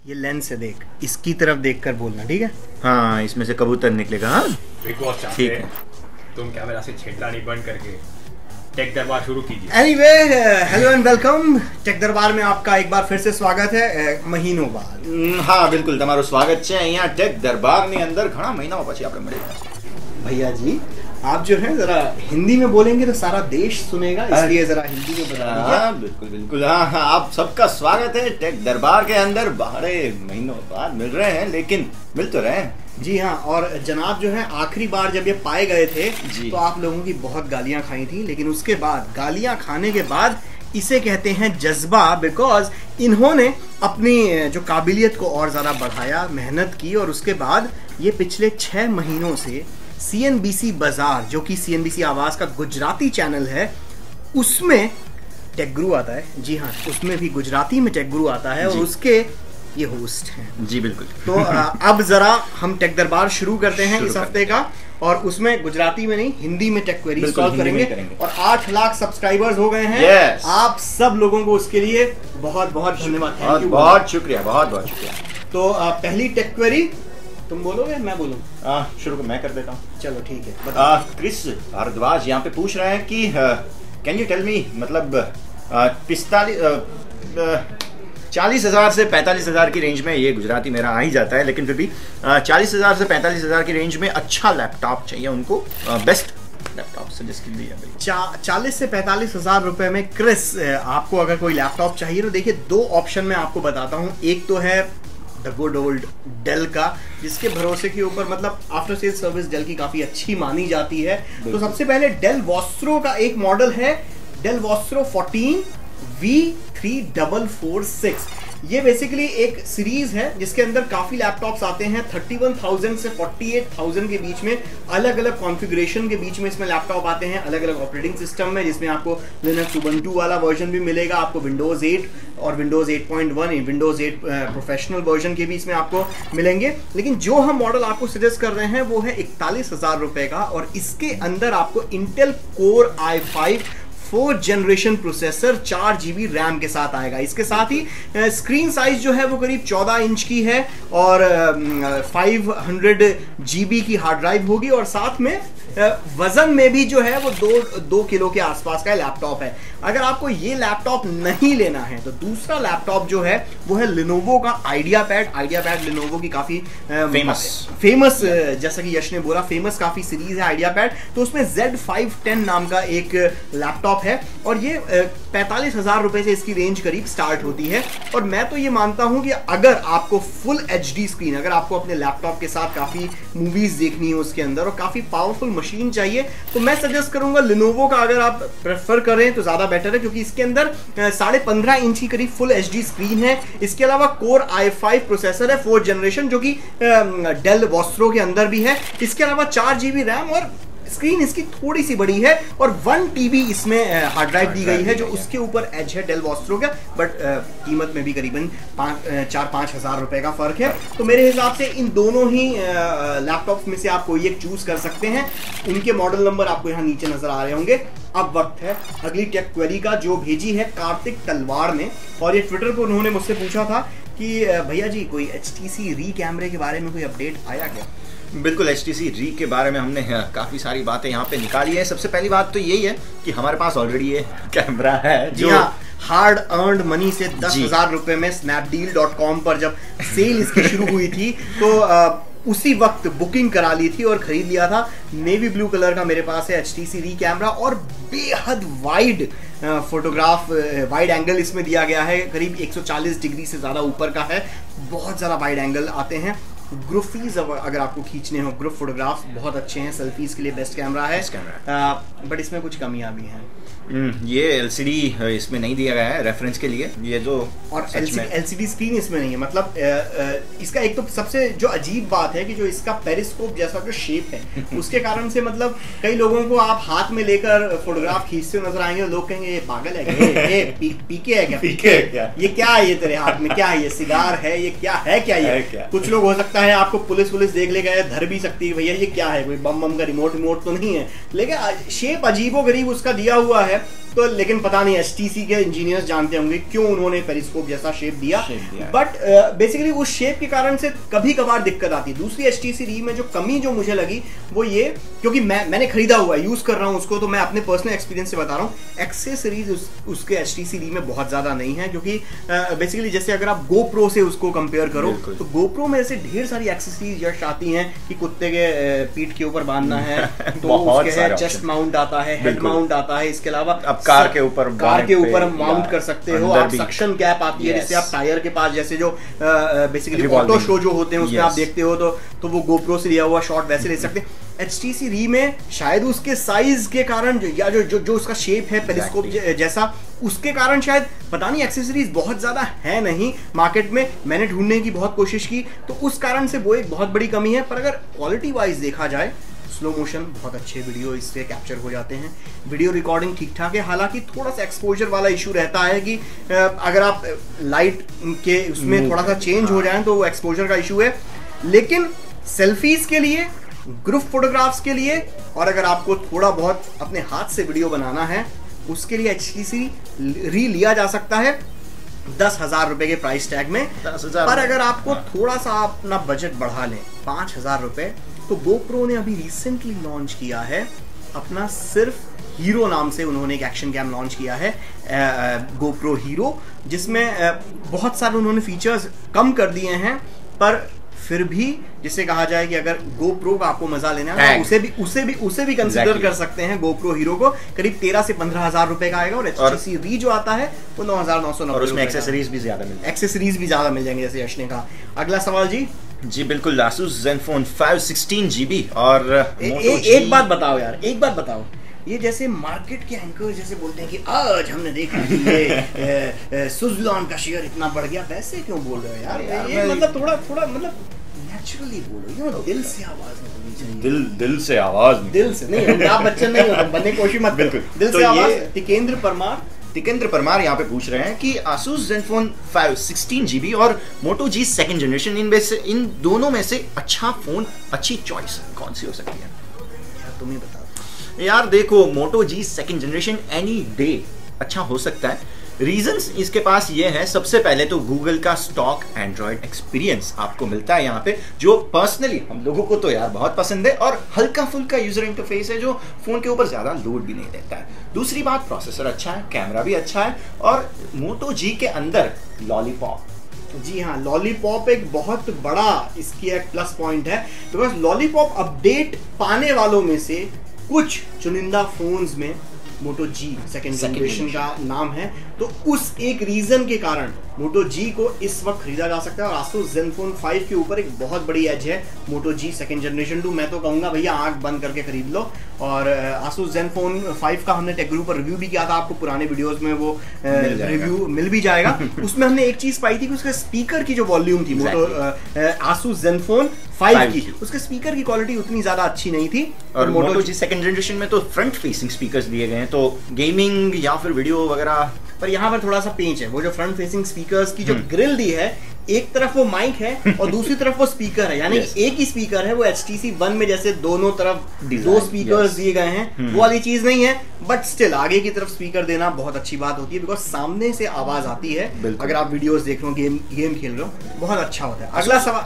ये लेंस है, देख इसकी तरफ देखकर बोलना, ठीक है? हाँ, इसमें से कबूतर निकलेगा। हाँ ठीक है। तुम कैमरा से छेड़खानी बंद करके टेक दरबार शुरू कीजिए। Anyway, hello and welcome. Tech Darbar में आपका एक बार फिर से स्वागत है, महीनों बाद। हाँ बिल्कुल, તમારું સ્વાગત છે અહીંયા ટેક દરબારની અંદર। ઘણા મહિનાઓ પછી આપણે મળી રહ્યા છીએ। भैया जी, आप जो है जरा हिंदी में बोलेंगे तो सारा देश सुनेगा, इसलिए जरा हिंदी में बता दीजिए। हाँ बिल्कुल बिल्कुल। हाँ हाँ, आप सबका स्वागत है टेक दरबार के अंदर। बड़े महीनों बाद मिल रहे हैं, लेकिन मिल तो रहे हैं। जी हाँ, और जनाब जो है आखिरी बार जब ये पाए गए थे तो आप लोगों की बहुत गालियां खाई थी, लेकिन उसके बाद गालियां खाने के बाद इसे कहते हैं जज्बा, बिकॉज इन्होंने अपनी जो काबिलियत को और ज़्यादा बढ़ाया, मेहनत की, और उसके बाद ये पिछले 6 महीनों से CNBC बाजार, जो कि CNBC आवाज़ का गुजराती चैनल है, उसमें टेक गुरु आता है। जी हाँ, उसमें भी गुजराती में टेक गुरु आता है और उसके ये होस्ट हैं। जी बिल्कुल। तो अब जरा हम टेक दरबार शुरू करते हैं इस हफ्ते का, और उसमें गुजराती में नहीं, हिंदी में टेक क्वेरी सॉल्व करेंगे। और 8 लाख सब्सक्राइबर्स हो गए हैं। yes. आप सब लोगों को उसके लिए बहुत बहुत धन्यवाद। बहुत बहुत शुक्रिया, बहुत बहुत शुक्रिया। तो पहली टेक क्वेरी तुम बोलोगे, मैं बोलूँ? शुरू मैं कर देता हूँ। चलो ठीक है। क्रिस भारद्वाज यहाँ पे पूछ रहे हैं कि कैन यू टेल मी, मतलब 40,000 से 45,000 की रेंज में, ये गुजराती मेरा आ ही जाता है, लेकिन फिर भी 40,000 से 45,000 की रेंज में अच्छा लैपटॉप चाहिए उनको। बेस्ट लैपटॉप सजेस्ट कीजिए। 40 से 45,000 रुपए में क्रिस, आपको अगर कोई लैपटॉप चाहिए तो देखिए 2 ऑप्शन मैं आपको बताता हूँ। एक तो है द गुड ओल्ड डेल का, जिसके भरोसे के ऊपर मतलब आफ्टर सेल सर्विस डेल की काफ़ी अच्छी मानी जाती है। तो सबसे पहले डेल वॉस्ट्रो का एक मॉडल है, डेल वॉस्ट्रो 14 V3446। ये बेसिकली एक सीरीज है जिसके अंदर काफी लैपटॉप्स आते हैं। 31,000 से 48,000 के बीच में, अलग अलग कॉन्फ़िगरेशन के बीच में इसमें लैपटॉप आते हैं, अलग अलग ऑपरेटिंग सिस्टम में, जिसमें आपको लिनक्स उबंटू वाला वर्जन भी मिलेगा, आपको विंडोज 8 और विंडोज 8.1, विंडोज 8 प्रोफेशनल वर्जन के भी इसमें आपको मिलेंगे। लेकिन जो हम मॉडल आपको सजेस्ट कर रहे हैं वो है 41,000 रुपए का, और इसके अंदर आपको Intel core i5 4th generation processor 4 GB RAM के साथ आएगा। इसके साथ ही स्क्रीन साइज जो है वो करीब 14 इंच की है, और 500 GB की हार्ड ड्राइव होगी, और साथ में वजन में भी जो है वो 2 किलो के आसपास का लैपटॉप है। अगर आपको ये लैपटॉप नहीं लेना है तो दूसरा लैपटॉप जो है वो है लिनोवो का आइडिया पैड लिनोवो की काफी फेमस, जैसा कि यश ने बोला, फेमस काफी सीरीज है आइडिया पैड। तो उसमें Z510 नाम का एक लैपटॉप है, और ये 45,000 रुपए से इसकी रेंज करीब स्टार्ट होती है। और मैं तो ये मानता हूं कि अगर आपको फुल HD स्क्रीन, अगर आपको अपने लैपटॉप के साथ काफी मूवीज देखनी है उसके अंदर, और काफी पावरफुल मशीन चाहिए, तो मैं सजेस्ट करूंगा लिनोवो का। अगर आप प्रेफर करें तो ज्यादा बेटर है, क्योंकि इसके अंदर 15.5 इंच की करीब फुल HD स्क्रीन है। इसके अलावा कोर i5 प्रोसेसर है 4th जनरेशन, जो कि डेल वॉस्ट्रो के अंदर भी है। इसके अलावा 4 GB रैम, और स्क्रीन इसकी थोड़ी सी बड़ी है, और 1 TB इसमें हार्ड ड्राइव दी गई है, जो उसके ऊपर एज है डेल वॉस्ट्रो का, बट कीमत में भी करीबन 4-5 हज़ार रुपए का फर्क है। तो मेरे हिसाब से इन दोनों ही लैपटॉप्स में से आप कोई एक चूज कर सकते हैं। उनके मॉडल नंबर आपको यहाँ नीचे नजर आ रहे होंगे। अब वक्त है अगली टेक क्वेरी का, जो भेजी है कार्तिक तलवार ने, और ये ट्विटर पर उन्होंने मुझसे पूछा था कि भैया जी कोई HTC री कैमरे के बारे में कोई अपडेट आया क्या? बिल्कुल, HTC री के बारे में हमने काफ़ी सारी बातें यहाँ पे निकाली है। सबसे पहली बात तो यही है कि हमारे पास ऑलरेडी ये कैमरा है, जो हार्ड अर्नड मनी से 10,000 रुपए में snapdeal.com पर जब सेल इसकी शुरू हुई थी तो उसी वक्त बुकिंग करा ली थी और खरीद लिया था। नेवी ब्लू कलर का मेरे पास है HTC री कैमरा, और बेहद वाइड फोटोग्राफ, वाइड एंगल इसमें दिया गया है, करीब 140 डिग्री से ज़्यादा ऊपर का है। बहुत ज़्यादा वाइड एंगल आते हैं। ग्रुफीज अगर आपको खींचने हो, ग्रुप फोटोग्राफ्स बहुत अच्छे हैं, सेल्फीज के लिए बेस्ट कैमरा है। बट इसमें कुछ कमियां भी हैं। ये LCD इसमें नहीं दिया गया है रेफरेंस के लिए, ये जो, और LCD स्क्रीन इसमें नहीं है। मतलब इसका एक तो सबसे जो अजीब बात है कि जो इसका पेरिस्कोप जैसा जो शेप है उसके कारण से मतलब कई लोगों को आप हाथ में लेकर फोटोग्राफ खींचते हुए नजर आएंगे, लोग कहेंगे ये पागल है क्या, ये पीके है क्या, ये क्या है, ये तेरे हाथ में क्या है, ये सिगार है, ये क्या है, क्या ये? कुछ लोग हो सकता है आपको पुलिस देख ले गए, धर भी सकती है, भैया ये क्या है, कोई बम का रिमोट तो नहीं है, लेकिन शेप अजीबो गरीब उसका दिया हुआ है। तो लेकिन पता नहीं HTC के इंजीनियर्स जानते होंगे क्यों उन्होंने पेरिस्कोप जैसा शेप दिया, बट बेसिकली उस शेप के कारण से कभी कभार दिक्कत आती है। दूसरी HTC Re में जो कमी जो मुझे लगी वो ये, क्योंकि मैंने खरीदा हुआ है, यूज कर रहा हूँ उसको, तो मैं अपने पर्सनल एक्सपीरियंस से बता रहा हूँ, एक्सेसरीज उसके HTC Re में बहुत ज्यादा नहीं है, क्योंकि बेसिकली जैसे अगर आप GoPro से उसको कंपेयर करो तो GoPro में ऐसे ढेर सारी एक्सेसरीज जस्ट आती हैं कि कुत्ते के पीठ के ऊपर बांधना है तो उसके है चेस्ट माउंट आता है, हेड माउंट आता है, इसके अलावा आप कार के ऊपर माउंट कर सकते हो, आप सक्शन कैप आती है जिससे आप टायर के पास जैसे जो बेसिकली ऑटो शो जो होते हैं उसमें आप देखते हो तो वो GoPro से लिया हुआ शॉट वैसे ले सकते हैं। HTC Re में शायद उसके साइज के कारण या जो उसका शेप है पेरिस्कोप जैसा, उसके कारण शायद पता नहीं एक्सेसरीज बहुत ज्यादा है नहीं मार्केट में, मैंने ढूंढने की बहुत कोशिश की, तो उस कारण से वो एक बहुत बड़ी कमी है। पर अगर क्वालिटी वाइज देखा जाए, स्लो मोशन बहुत अच्छे वीडियो इससे कैप्चर हो जाते हैं, वीडियो रिकॉर्डिंग ठीक ठाक है, हालांकि थोड़ा सा एक्सपोजर वाला इशू रहता है कि अगर आप लाइट के उसमें थोड़ा सा चेंज हो जाए तो वो एक्सपोजर का इशू है। लेकिन सेल्फीज के लिए, ग्रुप फोटोग्राफ्स के लिए, और अगर आपको थोड़ा बहुत अपने हाथ से वीडियो बनाना है उसके लिए HTC Re लिया जा सकता है 10,000 रुपए के प्राइस टैग में। 10,000 पर अगर आपको थोड़ा सा अपना बजट बढ़ा लें 5,000 रुपए, तो GoPro ने अभी रिसेंटली लॉन्च किया है अपना सिर्फ हीरो नाम से, उन्होंने एक एक्शन कैम लॉन्च किया है GoPro Hero, जिसमें बहुत सारे उन्होंने फीचर्स कम कर दिए हैं, पर फिर भी जिसे कहा जाए कि अगर GoPro का आपको मजा लेना है तो उसे भी कंसीडर कर सकते हैं। GoPro Hero को करीब 13 से 15,000 रुपए का आएगा, और HTC Re जो आता है वो 9,990 और उसमें एक्सेसरीज भी ज्यादा मिल जाएंगे जैसे यश ने कहा। अगला सवाल जी बिल्कुल, Asus Zenfone 5 16GB और एक बात बताओ यार, एक बात बताओ, ये जैसे मार्केट के एंकर जैसे बोलते हैं कि आज हमने देखा कि ये सुज़लॉन का शेयर इतना बढ़ गया, वैसे क्यों बोल रहे हो यार? ये मतलब थोड़ा मतलब नेचुरली बोलो, दिल से आवाज निकलनी चाहिए। दिल से आवाज, दिल से नहीं, अमिताभ बच्चन नहीं हो, बनने की कोशिश मत करो, दिल से आवाज। टिकेंद्र परमार यहाँ पे पूछ रहे हैं कि Asus Zenfone 5 16GB और Moto G सेकंड जनरेशन, इन दोनों में से अच्छा फोन, अच्छी चॉइस कौन सी हो सकती है? यार तुम ही बताओ यार। देखो, Moto G second generation any day अच्छा हो सकता है। रीजंस इसके पास ये है, सबसे पहले तो गूगल का स्टॉक एंड्रॉयड एक्सपीरियंस आपको मिलता है यहाँ पे, जो पर्सनली हम लोगों को तो यार बहुत पसंद है, और हल्का फुल्का यूजर इंटरफेस है जो फोन के ऊपर ज्यादा लोड भी नहीं देता है। दूसरी बात, प्रोसेसर अच्छा है, कैमरा भी अच्छा है, और Moto G के अंदर लॉलीपॉप, जी हाँ, लॉलीपॉप एक बहुत बड़ा इसकी एक प्लस पॉइंट है, बिकॉज लॉलीपॉप अपडेट पाने वालों में से कुछ चुनिंदा फोन्स में Moto G सेकंड जनरेशन का नाम है, तो उस एक रीजन के कारण Moto G को इस वक्त खरीदा जा सकता है। और Asus Zenfone 5 के ऊपर एक बहुत बड़ी एज है Moto G सेकंड जनरेशन 2। मैं तो कहूंगा भैया आंख बंद करके खरीद लो। और Asus Zenfone 5 का हमने टेक गुरु पर रिव्यू भी किया था, आपको पुराने वीडियोस में वो रिव्यू मिल भी जाएगा। उसमें हमने एक चीज पाई थी कि उसके स्पीकर की जो वॉल्यूम थी Asus Zenfone 5 की, उसके स्पीकर की क्वालिटी उतनी ज्यादा अच्छी नहीं थी। और Moto G सेकंड जनरेशन में तो फ्रंट फेसिंग स्पीकर्स दिए गए हैं, तो गेमिंग या फिर वीडियो वगैरह, पर यहाँ पर थोड़ा सा पेंच है। वो जो फ्रंट फेसिंग स्पीकर्स की जो ग्रिल दी है, एक तरफ वो माइक है और दूसरी तरफ वो स्पीकर है, यानी एक ही स्पीकर है। वो HTC One में जैसे दोनों तरफ दो स्पीकर्स दिए गए हैं, वो वाली चीज नहीं है, बट स्टिल आगे की तरफ स्पीकर देना बहुत अच्छी बात होती है, बिकॉज सामने से आवाज आती है। अगर आप वीडियोस देख रहे हो, गेम खेल रहे हो, बहुत अच्छा होता है। अगला सवाल,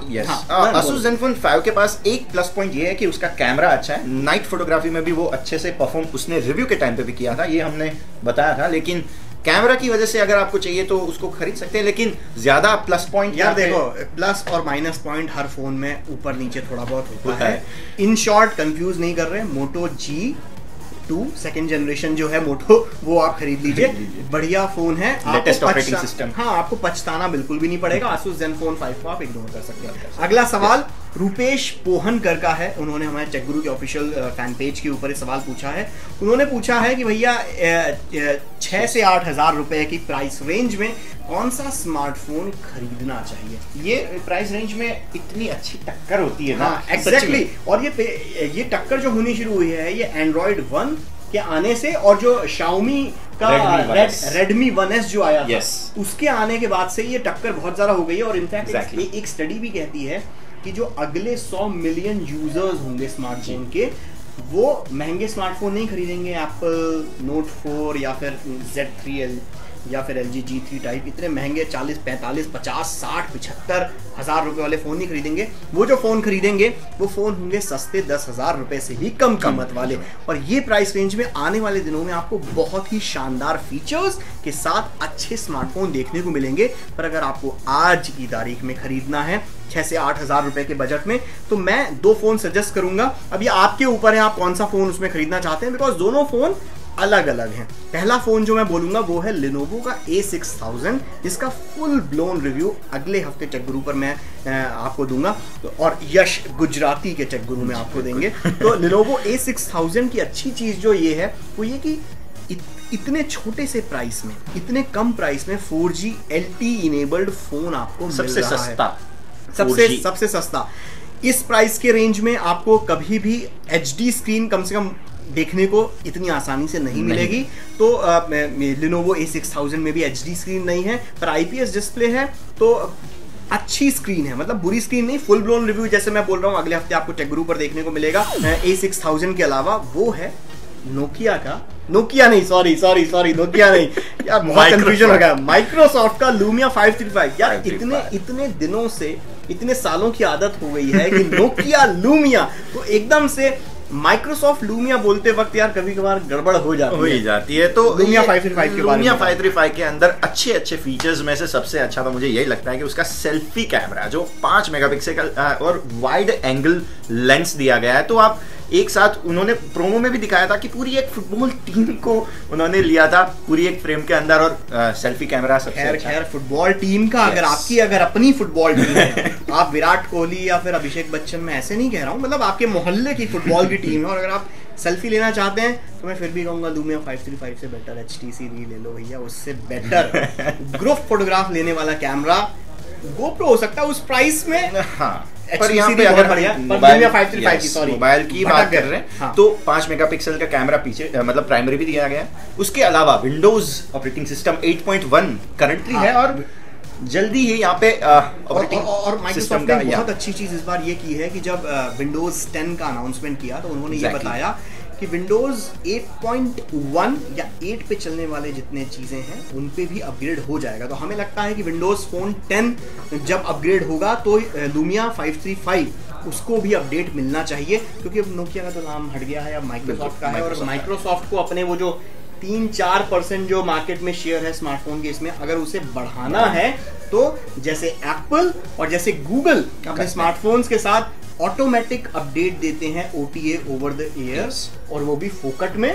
Asus Zenfone 5 के पास एक प्लस पॉइंट ये है कि उसका कैमरा अच्छा है, नाइट फोटोग्राफी में भी वो अच्छे से परफॉर्म उसने रिव्यू के टाइम पे भी किया था, ये हमने बताया था। लेकिन कैमरा की वजह से अगर आपको चाहिए तो उसको खरीद सकते हैं, लेकिन ज्यादा प्लस पॉइंट, यार देखो, प्लस और माइनस पॉइंट हर फोन में ऊपर नीचे थोड़ा बहुत होता है। इन शॉर्ट कंफ्यूज नहीं कर रहे, Moto G2 सेकंड जनरेशन जो है Moto, वो आप खरीद लीजिए, बढ़िया फोन है, लेटेस्ट ऑपरेटिंग सिस्टम। हाँ, आपको पछताना बिल्कुल भी नहीं पड़ेगा। Asus Zenfone 5 को आप इग्नोर कर सकते हैं। अगला सवाल रूपेश पोहनकर का है, उन्होंने हमारे टेक गुरु के ऑफिशियल फैन पेज के ऊपर सवाल पूछा है। उन्होंने पूछा है कि भैया 6 से 8 हजार रुपए की प्राइस रेंज में कौन सा स्मार्टफोन खरीदना चाहिए? ये प्राइस रेंज में इतनी अच्छी टक्कर होती है ना। एग्जैक्टली। और ये टक्कर जो होनी शुरू हुई है, ये Android One के आने से, और जो Xiaomi का Redmi 1S जो आया था, उसके आने के बाद से ये टक्कर बहुत ज्यादा हो गई है। और इनफैक्ट एक स्टडी भी कहती है कि जो अगले 100 मिलियन यूजर्स होंगे स्मार्टफोन के, वो महंगे स्मार्टफोन नहीं खरीदेंगे, एप्पल नोट 4 या फिर Z3 या फिर LG G3 टाइप इतने महंगे 40, 45, 50, 60, 75 हज़ार रुपए वाले फ़ोन नहीं खरीदेंगे। वो जो फ़ोन खरीदेंगे वो फ़ोन होंगे सस्ते 10,000 रुपए से भी कम कीमत वाले। और ये प्राइस रेंज में आने वाले दिनों में आपको बहुत ही शानदार फीचर्स के साथ अच्छे स्मार्टफोन देखने को मिलेंगे। पर अगर आपको आज की तारीख में खरीदना है 6 से 8 हज़ार रुपए के बजट में, तो मैं 2 फ़ोन सजेस्ट करूंगा। अब ये आपके ऊपर है आप कौन सा फ़ोन उसमें खरीदना चाहते हैं, बिकॉज दोनों फ़ोन अलग अलग हैं। पहला फोन जो मैं बोलूंगा वो है Lenovo का A6000, जिसका फुल ब्लोन रिव्यू अगले हफ्ते टेक गुरु पर मैं आपको दूंगा, तो और यश गुजराती के टेक गुरु में आपको देंगे। तो Lenovo A6000 की अच्छी चीज जो ये है वो ये कि इतने छोटे से प्राइस में, इतने कम प्राइस में 4G LTE इनेबल्ड फोन आपको सबसे मिल रहा सस्ता, है। सबसे सस्ता इस प्राइस के रेंज में आपको कभी भी HD स्क्रीन कम से कम देखने को इतनी आसानी से नहीं मिलेगी। तो Lenovo A6000 में भी HD स्क्रीन नहीं है, पर IPS डिस्प्ले है, तो अच्छी स्क्रीन है, मतलब बुरी स्क्रीन नहीं। फुल ब्लोन रिव्यू जैसे मैं बोल रहा हूँ अगले हफ्ते आपको टेक गुरु पर देखने को मिलेगा। A6000 के अलावा वो है नोकिया नहीं, यार बहुत कंफ्यूजन हो गया, माइक्रोसॉफ्ट का Lumia 535। यार इतने दिनों से, इतने सालों की आदत हो गई है कि नोकिया Lumia, तो एकदम से माइक्रोसॉफ्ट Lumia बोलते वक्त यार कभी कभार गड़बड़ हो जाती है। तो Lumia 535 के बारे में, Lumia 535 के अंदर अच्छे फीचर्स में से सबसे अच्छा तो मुझे यही लगता है कि उसका सेल्फी कैमरा जो 5 मेगापिक्सल का और वाइड एंगल लेंस दिया गया है। तो आप एक साथ, उन्होंने प्रोमो में भी दिखाया था कि पूरी एक फुटबॉल टीम को उन्होंने लिया था पूरी एक फ्रेम के अंदर, और सेल्फी कैमरा सबसे अच्छा। खैर फुटबॉल टीम का अगर अपनी फुटबॉल टीम है, आप विराट कोहली या फिर अभिषेक बच्चन, मैं ऐसे नहीं कह रहा हूँ, मतलब आपके मोहल्ले की फुटबॉल की टीम है और अगर आप सेल्फी लेना चाहते हैं तो मैं फिर भी कहूंगा Lumia 535 से बेटर HTC नहीं ले लो भैया, उससे बेटर ग्रुप फोटोग्राफ लेने वाला कैमरा GoPro हो सकता है उस प्राइस में। हाँ, पर यहाँ पे अगर मोबाइल की बात कर रहे हैं तो 5 मेगापिक्सल का कैमरा पीछे मतलब प्राइमरी भी दिया गया है। उसके अलावा विंडोज ऑपरेटिंग सिस्टम 8.1 करंटली है और जल्दी ही यहाँ पे और माइक्रोसॉफ्ट ने बहुत अच्छी चीज इस बार ये की है कि जब विंडोज 10 का अनाउंसमेंट किया तो उन्होंने ये बताया कि विंडोज 8.1 या 8 पे चलने वाले जितने चीजें हैं उन पे भी अपग्रेड हो जाएगा। तो हमें लगता है कि विंडोज फोन 10 जब अपग्रेड होगा तो Lumia 535 उसको भी अपडेट मिलना चाहिए, क्योंकि अब नोकिया का तो नाम हट गया है, अब माइक्रोसॉफ्ट का है। और माइक्रोसॉफ्ट को अपने वो जो 3-4% जो मार्केट में शेयर है स्मार्टफोन के, इसमें अगर उसे बढ़ाना है तो जैसे एप्पल और जैसे गूगल अपने स्मार्टफोन्स के साथ ऑटोमेटिक अपडेट देते हैं OTA ओवर द एयर, और वो भी फोकट में,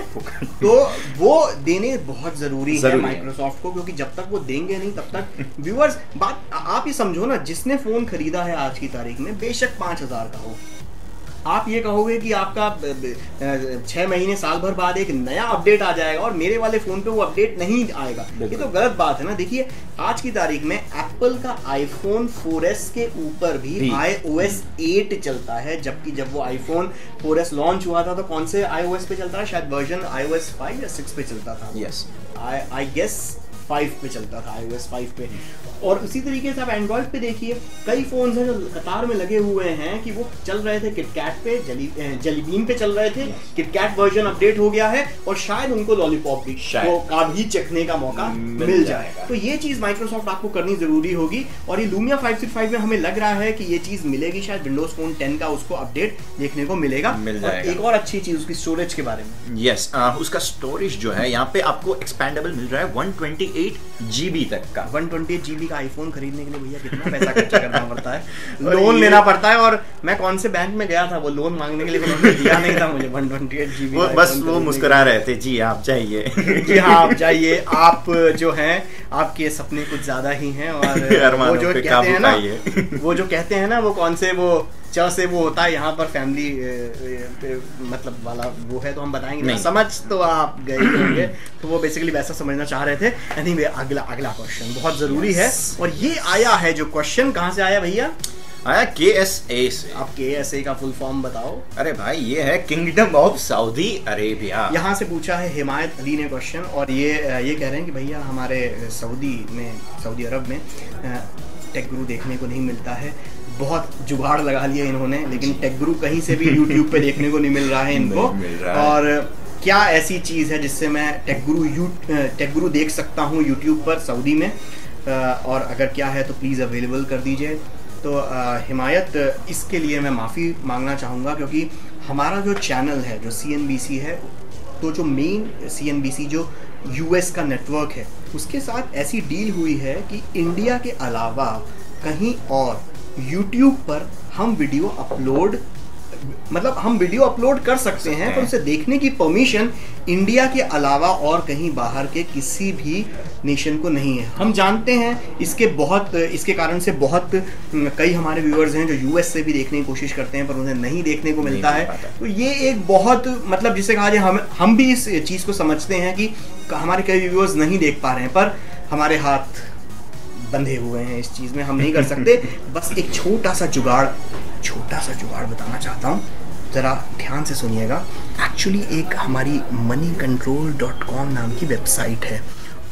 तो वो देने बहुत जरूरी है माइक्रोसॉफ्ट को, क्योंकि जब तक वो देंगे नहीं तब तक व्यूअर्स, बात आप ही समझो ना, जिसने फोन खरीदा है आज की तारीख में बेशक 5,000 का हो, आप ये कहोगे कि आपका 6 महीने साल भर बाद एक नया अपडेट आ जाएगा और मेरे वाले फोन पे वो अपडेट नहीं आएगा, ये तो गलत बात है ना। देखिए आज की तारीख में एप्पल का iPhone 4S के ऊपर भी iOS 8 चलता है, जबकि जब वो iPhone 4S लॉन्च हुआ था तो कौन से iOS पे चलता है, शायद वर्जन iOS 5 या 6 पे चलता था। यस, आई गेस 5 पे चलता था, iOS 5 पे। और उसी तरीके से आप एंड्रॉइड पे देखिए कई फोन्स हैं जो कतार में लगे हुए हैं कि वो चल रहे थे किटकैट पे, जेली बीन पे चल रहे थे, किटकैट वर्जन अपडेट हो गया है और शायद उनको लॉलीपॉप भी का भी चखने का मौका मिल जाएगा। तो ये चीज माइक्रोसॉफ्ट आपको करनी जरूरी होगी, और ये Lumia 535 में हमें लग रहा है कि ये चीज मिलेगी, शायद विंडोज फोन 10 का उसको अपडेट देखने को मिलेगा। और एक और अच्छी चीज उसकी स्टोरेज के बारे में, यस, उसका स्टोरेज जो है यहाँ पे आपको एक्सपेंडेबल मिल रहा है 128 GB तक का। 128 GB का आईफोन खरीदने के लिए भैया कितना पैसा खर्चा करना पड़ता है, लोन लेना पड़ता है, और मैं कौन से बैंक में गया था वो लोन मांगने के लिए, उन्होंने दिया नहीं था मुझे 128 GB। बस वो मुस्कुरा रहे थे, जी आप जाइए जी हाँ आप जाइए, आप जो हैं आपके सपने कुछ ज्यादा ही हैं, और वो जो कहते हैं ना, वो जो कहते हैं ना, वो कौन से वो च से वो होता है यहाँ पर फैमिली मतलब वाला वो है, तो हम बताएंगे नहीं, समझ तो आप गए होंगे, तो वो बेसिकली वैसा समझना चाह रहे थे। एनीवे अगला क्वेश्चन बहुत जरूरी है, और ये आया है जो क्वेश्चन कहाँ से आया भैया, आया KSA से। आप KSA का फुल फॉर्म बताओ। अरे भाई ये है किंगडम ऑफ सऊदी अरेबिया। यहाँ से पूछा है हिमायत अली ने क्वेश्चन, और ये कह रहे हैं कि भैया हमारे सऊदी अरब में टेक गुरु देखने को नहीं मिलता है, बहुत जुगाड़ लगा लिया इन्होंने, लेकिन टेक गुरु कहीं से भी यूट्यूब पे देखने को नहीं मिल रहा है इनको। और क्या ऐसी चीज़ है जिससे मैं टेक गुरु देख सकता हूँ यूट्यूब पर सऊदी में, और अगर क्या है तो प्लीज़ अवेलेबल कर दीजिए। तो हिमायत, इसके लिए मैं माफ़ी मांगना चाहूँगा, क्योंकि हमारा जो चैनल है जो CNBC है, तो जो मेन CNBC जो US का नेटवर्क है, उसके साथ ऐसी डील हुई है कि इंडिया के अलावा कहीं और YouTube पर हम वीडियो अपलोड कर सकते हैं, पर उसे देखने की परमिशन इंडिया के अलावा और कहीं बाहर के किसी भी नेशन को नहीं है। हम जानते हैं इसके कारण से बहुत कई हमारे व्यूअर्स हैं जो US से भी देखने की कोशिश करते हैं, पर उन्हें नहीं देखने को मिलता है। तो ये एक बहुत मतलब जिसे कहा जाए, हम भी इस चीज़ को समझते हैं कि हमारे कई व्यूअर्स नहीं देख पा रहे हैं, पर हमारे हाथ बंधे हुए हैं इस चीज़ में, हम नहीं कर सकते। बस एक छोटा सा जुगाड़ बताना चाहता हूँ, ज़रा ध्यान से सुनिएगा। एक्चुअली एक हमारी moneycontrol.com नाम की वेबसाइट है,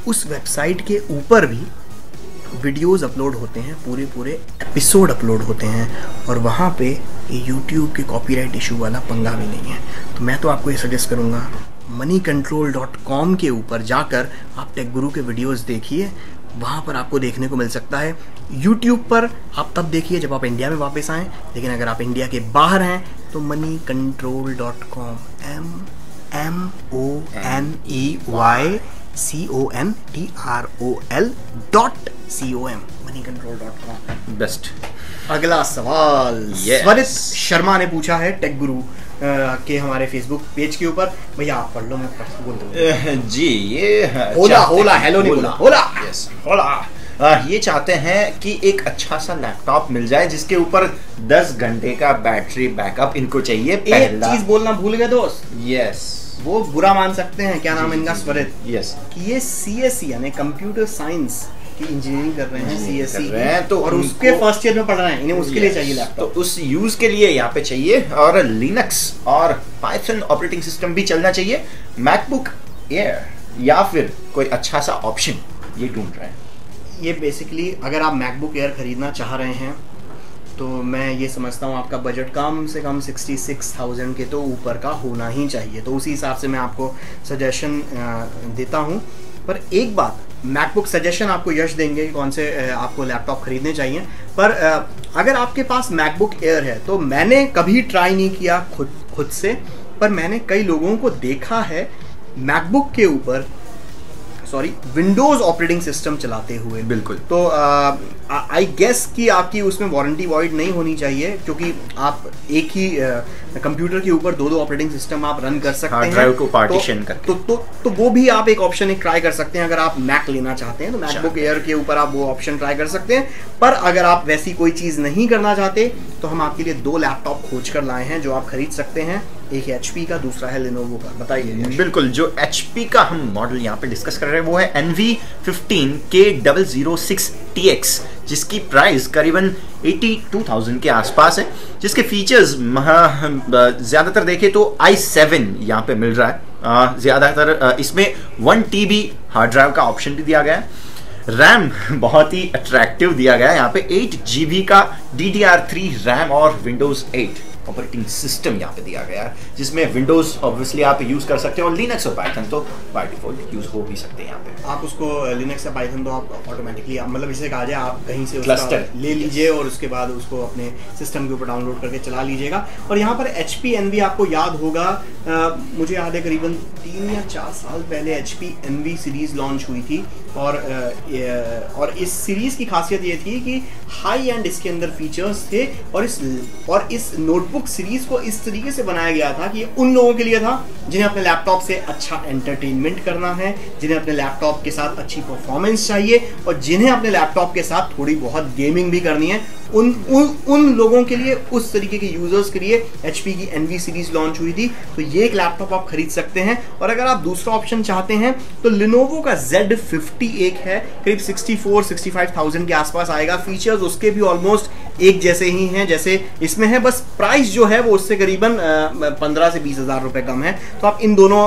उस वेबसाइट के ऊपर भी वीडियोस अपलोड होते हैं, पूरे एपिसोड अपलोड होते हैं, और वहाँ पे यूट्यूब के कॉपीराइट इशू वाला पंगा भी नहीं है। तो मैं तो आपको ये सजेस्ट करूँगा, moneycontrol.com के ऊपर जाकर आप टेक गुरु के वीडियोस देखिए, वहाँ पर आपको देखने को मिल सकता है। YouTube पर आप तब देखिए जब आप इंडिया में वापस आएँ, लेकिन अगर आप इंडिया के बाहर हैं तो moneycontrol.com moneycontrol.com बेस्ट। अगला सवाल स्वरित शर्मा ने पूछा है टेक गुरु के हमारे फेसबुक पेज के ऊपर। भैया आप पढ़ लो, मैं बोल दूँ जी। ये होला हेलो नहीं बोला, होला ये चाहते हैं कि एक अच्छा सा लैपटॉप मिल जाए जिसके ऊपर 10 घंटे का बैटरी बैकअप इनको चाहिए। एक चीज बोलना भूल गए दोस्त, यस, वो बुरा मान सकते हैं, क्या नाम इनका, स्वरित, यस, कि ये CSE यानी कंप्यूटर साइंस की इंजीनियरिंग कर रहे हैं, CSE तो और उसके फर्स्ट ईयर में पढ़ रहे हैं, इन्हें उसके लिए चाहिए लैपटॉप, तो उस यूज के लिए यहाँ पे चाहिए। और लिनक्स और पाइथन ऑपरेटिंग सिस्टम भी चलना चाहिए। मैकबुक एयर या फिर कोई अच्छा सा ऑप्शन ये ढूंढ रहे हैं। ये बेसिकली अगर आप मैकबुक एयर खरीदना चाह रहे हैं तो मैं ये समझता हूँ आपका बजट कम से कम 66,000 के तो ऊपर का होना ही चाहिए, तो उसी हिसाब से मैं आपको सजेशन देता हूँ। पर एक बात, मैकबुक सजेशन आपको यश देंगे कि कौन से आपको लैपटॉप खरीदने चाहिए, पर अगर आपके पास मैकबुक एयर है तो मैंने कभी ट्राई नहीं किया खुद से, पर मैंने कई लोगों को देखा है मैकबुक के ऊपर विंडोज ऑपरेटिंग सिस्टम चलाते हुए। बिल्कुल। तो आई गेस कि आपकी उसमें वारंटी वॉइड नहीं होनी चाहिए, क्योंकि आप एक ही कंप्यूटर के ऊपर दो ऑपरेटिंग सिस्टम आप रन कर सकते हैं, ड्राइव को पार्टीशन करके। तो वो भी आप एक ऑप्शन एक ट्राई कर सकते हैं। अगर आप मैक लेना चाहते हैं तो मैकबुक एयर के ऊपर आप वो ऑप्शन ट्राई कर सकते हैं। पर अगर आप वैसी कोई चीज नहीं करना चाहते तो हम आपके लिए 2 लैपटॉप खोज कर लाए हैं जो आप खरीद सकते हैं। एक है HP का, दूसरा है Lenovo का। बताइए। बिल्कुल, जो HP का हम मॉडल यहाँ पे डिस्कस कर रहे हैं वो है NV15K006TX, जिसकी प्राइस करीबन 82,000 के आसपास है, जिसके फीचर्स ज़्यादातर देखें तो i7 यहाँ पे मिल रहा है। ज़्यादातर इसमें 1 TB हार्ड ड्राइव का ऑप्शन भी दिया गया है। रैम बहुत ही अट्रैक्टिव दिया गया है यहाँ पे, 8 GB का DDR3 रैम और Windows 8 ऑपरेटिंग सिस्टम यहाँ पे दिया गया है, जिसमें विंडोज ऑब्वियसली आप यूज कर सकते हैं और लिनक्स और पाइथन तो बाय डिफॉल्ट यूज हो भी सकते हैं यहाँ पे। आप उसको लिनक्स या पाइथन तो आप ऑटोमेटिकली मतलब इसे कहा जाए आप कहीं से उसका ले लीजिए और उसके बाद उसको अपने सिस्टम के ऊपर डाउनलोड करके चला लीजिएगा। और यहाँ पर HP Envy आपको याद होगा, मुझे याद है करीबन 3 या 4 साल पहले HP Envy सीरीज लॉन्च हुई थी, और इस सीरीज की खासियत ये थी कि हाई एंड इसके अंदर फीचर्स थे, और इस नोटबुक सीरीज को इस तरीके से बनाया गया था कि उन लोगों के लिए था जिन्हें अपने लैपटॉप से अच्छा एंटरटेनमेंट करना है, जिन्हें अपने लैपटॉप के साथ अच्छी परफॉर्मेंस चाहिए, और जिन्हें अपने लैपटॉप के साथ थोड़ी बहुत गेमिंग भी करनी है, उन लोगों के लिए, उस तरीके के यूजर्स के लिए HP की Envy सीरीज लॉन्च हुई थी। तो ये एक लैपटॉप आप खरीद सकते हैं। और अगर आप दूसरा ऑप्शन चाहते हैं तो Lenovo का Z50 एक है, करीब 64-65,000 के आसपास आएगा। फीचर्स उसके भी ऑलमोस्ट एक जैसे ही हैं जैसे इसमें है, बस प्राइस जो है वो उससे करीबन 15 से 20 हज़ार रुपये कम है। तो आप इन दोनों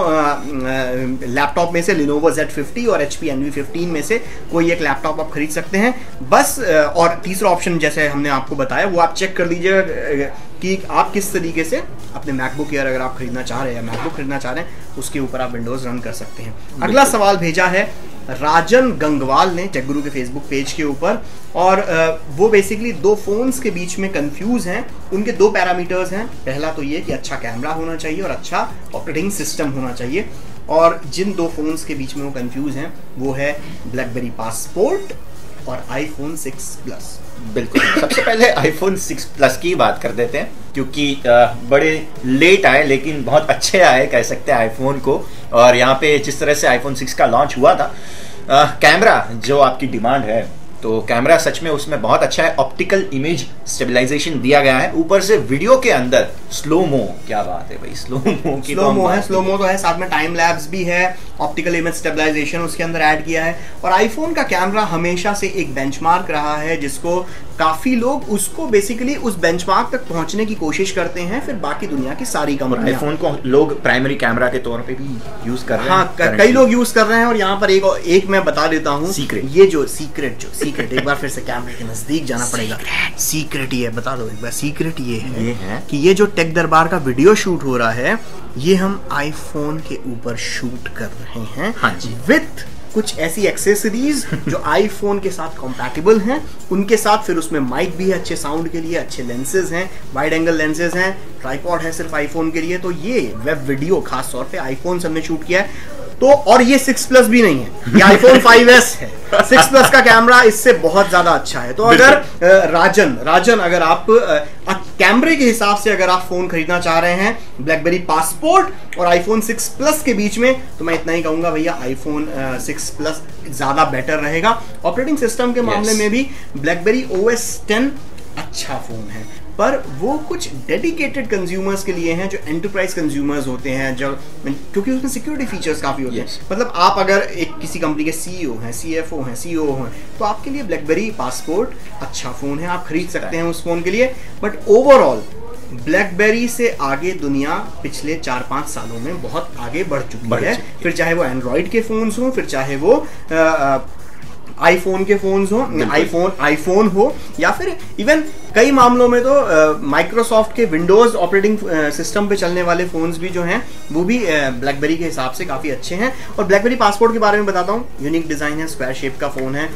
लैपटॉप में से Lenovo Z50 और HP Envy 15 में से कोई एक लैपटॉप आप खरीद सकते हैं बस। और तीसरा ऑप्शन जैसे हमने आपको बताया वो आप चेक कर लीजिएगा कि आप किस तरीके से अपने मैकबुक एयर अगर आप खरीदना चाह रहे हैं या मैकबुक खरीदना चाह रहे हैं उसके ऊपर आप विंडोज़ रन कर सकते हैं। अगला सवाल भेजा है राजन गंगवाल ने टेक गुरु के फेसबुक पेज के ऊपर, और वो बेसिकली दो फोन्स के बीच में कंफ्यूज हैं। उनके दो पैरामीटर्स हैं, पहला तो ये कि अच्छा कैमरा होना चाहिए और अच्छा ऑपरेटिंग सिस्टम होना चाहिए, और जिन दो फोन्स के बीच में वो कंफ्यूज हैं वो है ब्लैकबेरी पासपोर्ट और आईफोन 6 प्लस। बिल्कुल, सबसे पहले आईफोन 6 प्लस की बात कर देते हैं क्योंकि बड़े लेट आए लेकिन बहुत अच्छे आए कह सकते हैं आईफोन को। और यहाँ पे जिस तरह से आईफोन 6 का लॉन्च हुआ था, कैमरा जो आपकी डिमांड है तो कैमरा सच में उसमें बहुत अच्छा है। ऑप्टिकल इमेज स्टेबलाइजेशन दिया गया है, ऊपर से वीडियो के अंदर स्लो-मो, क्या बात है भाई, स्लो-मो की स्लो-मो है, स्लो-मो तो है, साथ में टाइम लैप्स भी है, ऑप्टिकल इमेज स्टेबलाइजेशन उसके अंदर ऐड किया है। और आईफोन का कैमरा हमेशा से एक बेंचमार्क रहा है जिसको काफी लोग उसको बेसिकली उस बेंचमार्क तक पहुंचने की कोशिश करते हैं, फिर बाकी दुनिया की सारी कंपनियां आईफोन को लोग प्राइमरी कैमरा के तौर पे भी यूज कर रहे हैं। हाँ, कई लोग यूज कर रहे हैं। और यहाँ पर एक मैं बता देता हूँ, ये जो सीक्रेट एक बार फिर से कैमरे के नजदीक जाना पड़ेगा। सीक्रेट ये बता दो एक बार, सीक्रेट ये है कि ये जो टेक दरबार का वीडियो शूट हो रहा है ये हम आईफोन के ऊपर शूट कर रहे हैं। हाँ जी, विथ कुछ ऐसी एक्सेसरीज जो आईफोन के साथ कंपैटिबल हैं, उनके साथ फिर उसमें माइक भी है अच्छे साउंड के लिए, अच्छे लेंसेज हैं, वाइड एंगल लेंसेज हैं, ट्राइपॉड है सिर्फ आईफोन के लिए। तो ये वेब वीडियो खास तौर पे आईफोन से हमने शूट किया है। तो और ये 6 प्लस भी नहीं है, ये आईफोन 5S है। 6 प्लस का कैमरा इससे बहुत ज्यादा अच्छा है। तो अगर राजन अगर आप कैमरे के हिसाब से अगर आप फोन खरीदना चाह रहे हैं ब्लैकबेरी पासपोर्ट और आईफोन 6 प्लस के बीच में, तो मैं इतना ही कहूंगा भैया आईफोन 6 प्लस ज्यादा बेटर रहेगा। ऑपरेटिंग सिस्टम के मामले में भी ब्लैकबेरी OS 10 अच्छा फोन है, पर वो कुछ डेडिकेटेड कंज्यूमर्स के लिए हैं जो एंटरप्राइज कंज्यूमर्स होते हैं, जो क्योंकि उसमें सिक्योरिटी फीचर्स काफ़ी होते हैं। मतलब आप अगर एक किसी कंपनी के CEO हैं, CFO हैं, CEO हैं, तो आपके लिए ब्लैकबेरी पासपोर्ट अच्छा फ़ोन है, आप खरीद सकते हैं उस फ़ोन के लिए। बट ओवरऑल ब्लैकबेरी से आगे दुनिया पिछले 4-5 सालों में बहुत आगे बढ़ चुकी है। फिर चाहे वो एंड्रॉयड के फ़ोन्स हों, फिर चाहे वो आईफोन के फोन्स हो, आईफोन हो, या फिर इवन कई मामलों में तो माइक्रोसॉफ्ट के विंडोज ऑपरेटिंग सिस्टम पे चलने वाले फोन्स भी जो हैं वो भी ब्लैकबेरी के हिसाब से काफी अच्छे हैं। और ब्लैकबेरी पासपोर्ट के बारे में बताता हूँ, यूनिक डिजाइन है, स्क्वायर शेप का फोन है।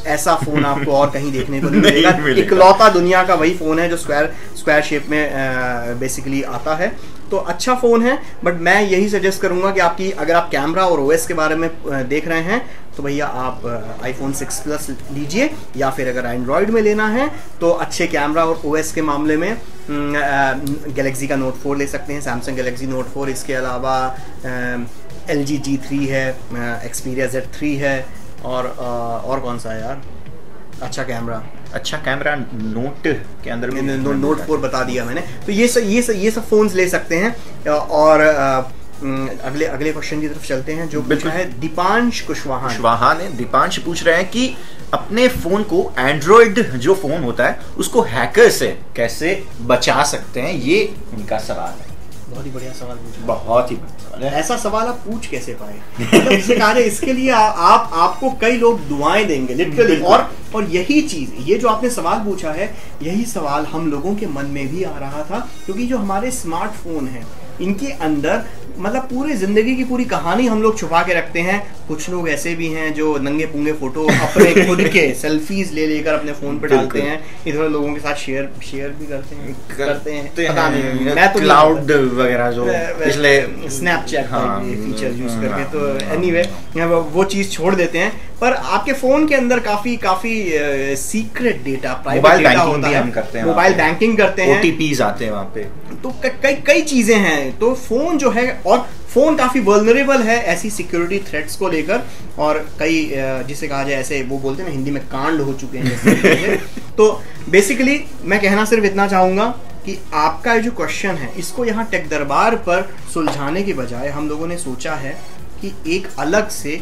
ऐसा फोन आपको और कहीं देखने को नहीं मिलेगा। इकलौता दुनिया का वही फोन है जो स्क्वायर शेप में बेसिकली आता है। तो अच्छा फ़ोन है, बट मैं यही सजेस्ट करूंगा कि अगर आप कैमरा और OS के बारे में देख रहे हैं तो भैया आप आईफोन 6 प्लस लीजिए, या फिर अगर एंड्रॉयड में लेना है तो अच्छे कैमरा और OS के मामले में गैलेक्सी का Note 4 ले सकते हैं, सैमसंग गैलेक्सी Note 4। इसके अलावा LG G3 है, Xperia Z3 है, और कौन सा है यार अच्छा कैमरा नोट के अंदर भी Note 4 बता दिया मैंने। तो ये सब फोन्स ले सकते हैं। और अगले क्वेश्चन की तरफ चलते हैं जो पूछा है दीपांश कुशवाहा ने। दीपांश पूछ रहे हैं कि अपने फोन को एंड्रॉइड जो फोन होता है उसको हैकर से कैसे बचा सकते हैं, ये उनका सवाल है। बहुत ही बढ़िया सवाल पूछा, बहुत ही बढ़िया सवाल है। ऐसा सवाल आप पूछ कैसे पाए? मतलब इसके लिए आपको कई लोग दुआएं देंगे लिटरली। और यही चीज, ये जो आपने सवाल पूछा है, यही सवाल हम लोगों के मन में भी आ रहा था, क्योंकि जो हमारे स्मार्टफोन हैं इनके अंदर मतलब पूरी जिंदगी की पूरी कहानी हम लोग छुपा के रखते हैं। कुछ लोग ऐसे भी हैं जो नंगे पुंगे फोटो अपने खुद के सेल्फीज लेकर अपने फोन पे डालते हैं, इधर लोगों के साथ शेयर भी करते हैं पता नहीं, मैं तो क्लाउड वगैरह जो पिछले स्नैपचैट फीचर यूज करके। तो एनीवे वो चीज छोड़ देते हैं, पर आपके फोन के अंदर काफी सीक्रेट डेटा, प्राइवेट डेटा होता है, मोबाइल बैंकिंग करते हैं, OTPs आते हैं वहाँ पे, तो कई चीजें हैं। तो फोन जो है, और फोन काफी वल्नरेबल है ऐसी सिक्योरिटी थ्रेट्स को लेकर, और कई जिसे कहा जाए ऐसे वो बोलते हैं ना हिंदी में कांड हो चुके हैं। तो बेसिकली मैं कहना सिर्फ इतना चाहूंगा कि आपका जो क्वेश्चन है इसको यहाँ टेक दरबार पर सुलझाने के बजाय हम लोगों ने सोचा है कि एक अलग से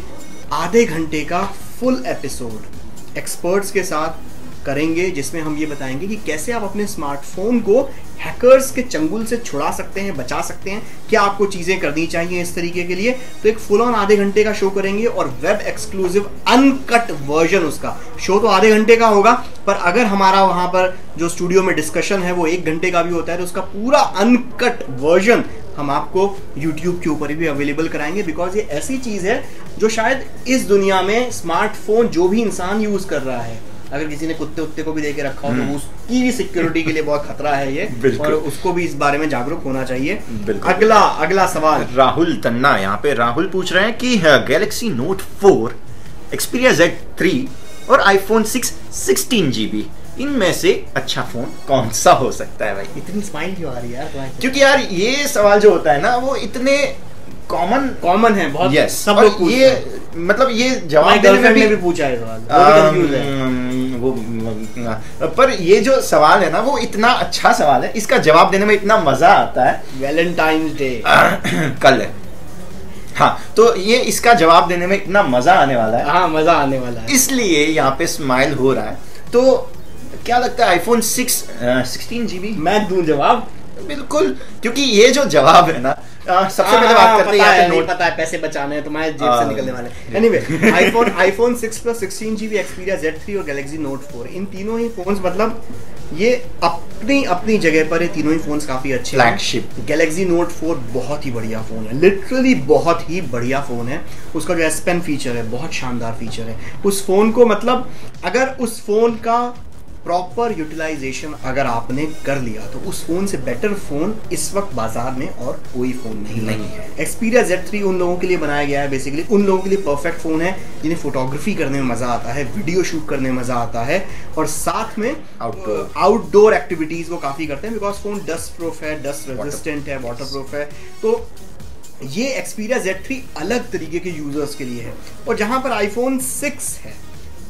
आधे घंटे का फुल एपिसोड एक्सपर्ट्स के साथ करेंगे जिसमें हम ये बताएंगे कि कैसे आप अपने स्मार्टफोन को हैकर्स के चंगुल से छुड़ा सकते हैं, बचा सकते हैं, क्या आपको चीजें करनी चाहिए इस तरीके के लिए। तो एक फुल ऑन आधे घंटे का शो करेंगे और वेब एक्सक्लूसिव अनकट वर्जन उसका। शो तो आधे घंटे का होगा, पर अगर हमारा वहां पर जो स्टूडियो में डिस्कशन है वो 1 घंटे का भी होता है तो उसका पूरा अनकट वर्जन हम आपको YouTube के ऊपर भी अवेलेबल कराएंगे। बिकॉज ये ऐसी चीज है जो शायद इस दुनिया में स्मार्टफोन जो भी इंसान यूज कर रहा है, अगर किसी ने कुत्ते उत्ते को भी देके रखा हो तो उसकी भी सिक्योरिटी के लिए बहुत खतरा है ये, और उसको भी इस बारे में जागरूक होना चाहिए। अगला सवाल राहुल तन्ना, यहाँ पे राहुल पूछ रहे हैं कि गैलेक्सी नोट 4, Xperia Z3 और iPhone 6 16GB इनमें से अच्छा फोन कौन सा हो सकता है भाई? इतनी स्माइल क्यों आ रही है यार? क्योंकि यार ये सवाल जो होता है ना वो इतने कॉमन है बहुत। yes, सब लोग पूछते ये मतलब ये जवाब देने में भी पूछा है सवाल, वो पर ये जो सवाल है ना वो इतना अच्छा सवाल है, इसका जवाब देने में इतना मजा आता है। वैलेंटाइंस डे कल है, हाँ, तो ये इसका जवाब देने में इतना मजा आने वाला है। हाँ, मजा आने वाला है, इसलिए यहाँ पे स्माइल हो रहा है। तो क्या लगता है iPhone 6 16GB? मैं दूं जवाब? बिल्कुल, क्योंकि ये जो जवाब है ना सबसे पहले बात करते हैं नहीं पता है, पैसे बचाने हैं तुम्हारे जेब से निकलने वाले। Anyway, iPhone 6 Plus 16GB, Xperia Z3 और Galaxy Note 4, इन तीनों ही फोन्स मतलब ये अपनी अपनी जगह पर ये तीनों ही फोन्स काफी अच्छे हैं। फ्लैगशिप Galaxy Note 4 बहुत ही बढ़िया फोन है, लिटरली बहुत ही बढ़िया फोन है। उसका जो S Pen फीचर है बहुत शानदार फीचर है। उस फोन को मतलब अगर उस फोन का प्रॉपर यूटिलाइजेशन अगर आपने कर लिया तो उस फोन से बेटर फोन इस वक्त बाजार में और कोई फोन नहीं है। Xperia Z3 उन लोगों के लिए बनाया गया है, बेसिकली उन लोगों के लिए परफेक्ट फोन है जिन्हें फोटोग्राफी करने में मजा आता है, वीडियो शूट करने में मजा आता है, और साथ में आउटडोर एक्टिविटीज वो काफी करते हैं। बिकॉज फोन डस्ट प्रूफ है, डस्ट रेजिस्टेंट है, वाटर प्रूफ है। तो ये Xperia Z3 अलग तरीके के यूजर्स के लिए है। और जहां पर iPhone 6 है